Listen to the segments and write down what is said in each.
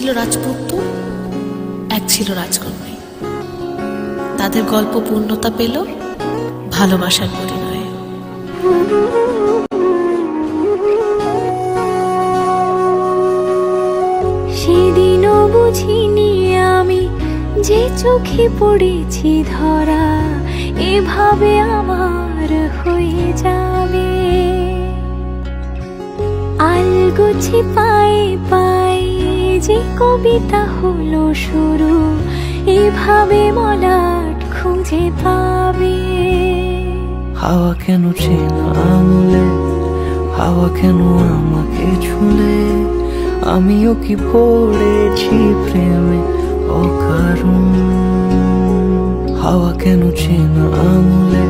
ছিল রাজপুত্র, এক ছিল রাজকন্যা। তাদের গল্প পূর্ণতা পেল ভালোবাসার পরিণয়ে। সেদিনও বুঝিনি আমি যে চোখে পড়েছি ধরা, এভাবে আমার হয়ে যাবে। আলগোছে পায়ে পায়ে যে কবিতা হলো শুরু, এভাবে মলাট খুঁজে পাবে। হাওয়া কেন চেনা আঙুলে, হাওয়া কেন আমাকে ছুলে, আমিও কি পড়েছি প্রেমে অকারণ। হাওয়া কেন চেনা আঙুলে,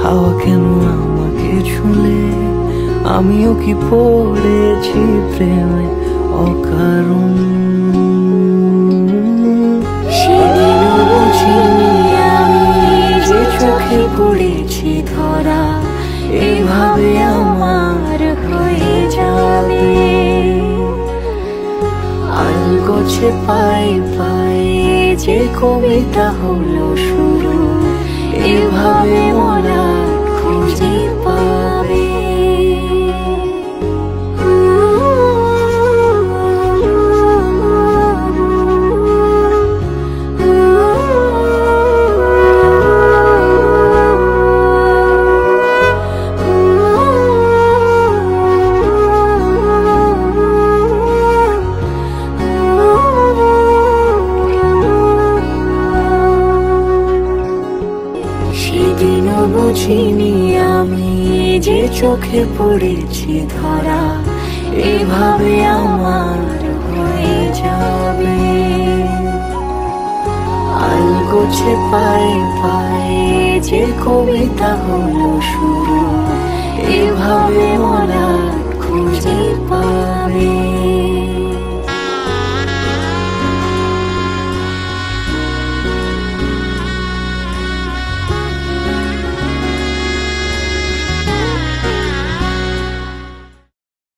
হাওয়া কেন আমাকে ছুলে, আমিও কি পড়েছি প্রেমে অকারণ। সেদিনও বুঝিনি আমি যে চোখে পড়েছি ধরা, এভাবে আমার হয়ে যাবে। আলগোছে পায়ে পায়ে যে কবিতা হলো শুরু, এভাবে মোরা খুঁজে পাবে। সেদিনও বুঝিনি আমি যে চোখে পড়েছি ধরা, এভাবে আমার হয়ে যাবে। আলগোছে পায়ে পায়ে যে কবিতা হলো শুরু,